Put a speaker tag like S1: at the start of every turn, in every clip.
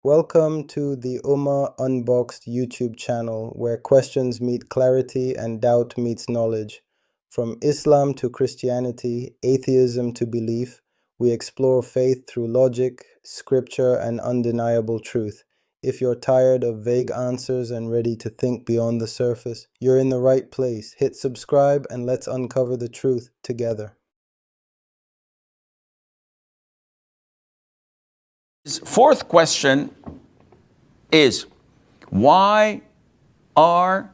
S1: Welcome to the Ummah Unboxed YouTube channel, where questions meet clarity and doubt meets knowledge. From Islam to Christianity, atheism to belief, we explore faith through logic, scripture, and undeniable truth. If you're tired of vague answers and ready to think beyond the surface, you're in the right place. Hit subscribe and let's uncover the truth together.
S2: Fourth question is, why are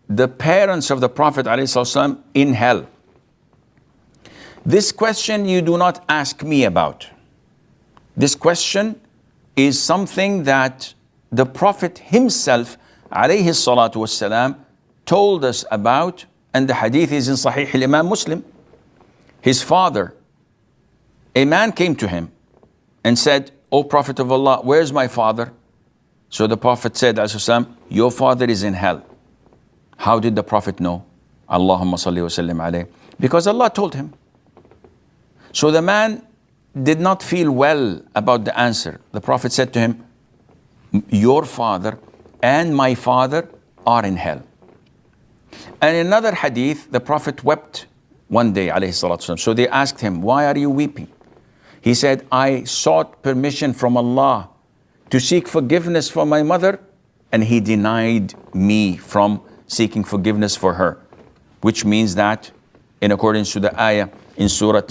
S2: the parents of the Prophet ﷺ in hell? This question you do not ask me about. This question is something that the Prophet himself ﷺ told us about, and the hadith is in Sahih al-Imam Muslim. His father, a man came to him and said, "O Prophet of Allah, where's my father?" So the Prophet said, "Your father is in hell." How did the Prophet know? Allahumma salli wa sallim alayhi. Because Allah told him. So the man did not feel well about the answer. The Prophet said to him, "Your father and my father are in hell." And in another hadith, the Prophet wept one day, alayhi salatu wasalam. So they asked him, "Why are you weeping?" He said, "I sought permission from Allah to seek forgiveness for my mother, and He denied me from seeking forgiveness for her." Which means that, in accordance to the ayah in Surah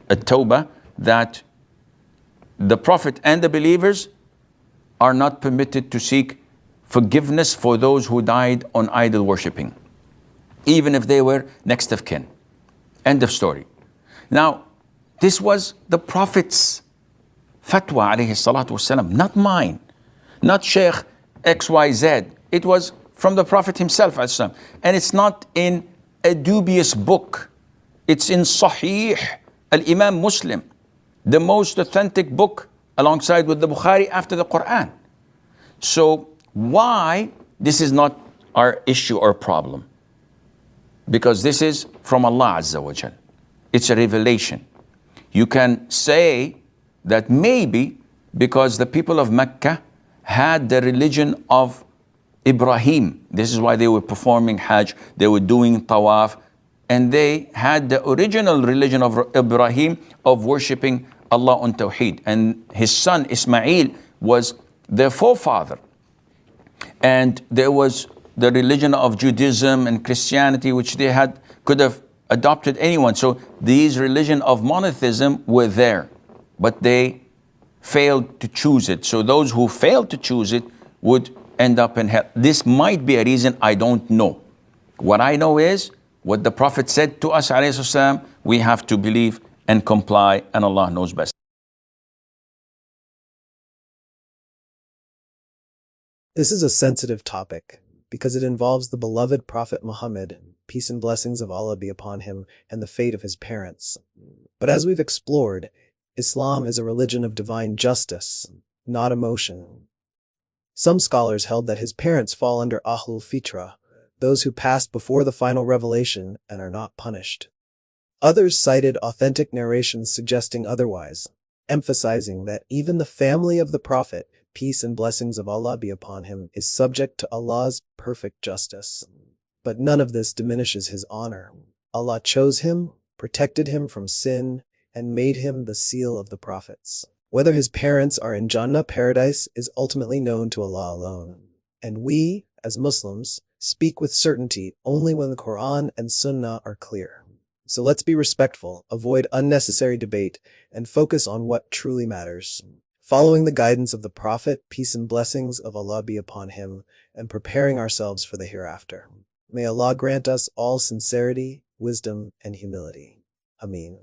S2: At-Tawbah, that the Prophet and the believers are not permitted to seek forgiveness for those who died on idol worshipping, even if they were next of kin. End of story. Now, this was the Prophet's fatwa, alayhi salatu wasalam, not mine, not Sheikh XYZ. It was from the Prophet himself, alayhi, and it's not in a dubious book. It's in Sahih al-Imam Muslim, the most authentic book alongside with the Bukhari after the Quran. So why this is not our issue or problem? Because this is from Allah Azza wa Jal. It's a revelation. You can say that maybe because the people of Mecca had the religion of Ibrahim. This is why they were performing Hajj, they were doing Tawaf, and they had the original religion of Ibrahim of worshipping Allah on Tawheed. And his son Ismail was their forefather. And there was the religion of Judaism and Christianity, which they could have adopted anyone. So these religion of monotheism were there, but they failed to choose it. So those who failed to choose it would end up in hell. This might be a reason, I don't know. What I know is what the Prophet said to us, alayhi salam, we have to believe and comply, and Allah knows best.
S3: This is a sensitive topic because it involves the beloved Prophet Muhammad, peace and blessings of Allah be upon him, and the fate of his parents. But as we've explored, Islam is a religion of divine justice, not emotion. Some scholars held that his parents fall under Ahlul Fitra, those who passed before the final revelation and are not punished. Others cited authentic narrations suggesting otherwise, emphasizing that even the family of the Prophet, peace and blessings of Allah be upon him, is subject to Allah's perfect justice. But none of this diminishes his honor. Allah chose him, protected him from sin, and made him the seal of the prophets. Whether his parents are in Jannah, paradise, is ultimately known to Allah alone. And we, as Muslims, speak with certainty only when the Quran and Sunnah are clear. So let's be respectful, avoid unnecessary debate, and focus on what truly matters. Following the guidance of the Prophet, peace and blessings of Allah be upon him, and preparing ourselves for the hereafter. May Allah grant us all sincerity, wisdom, and humility. Ameen.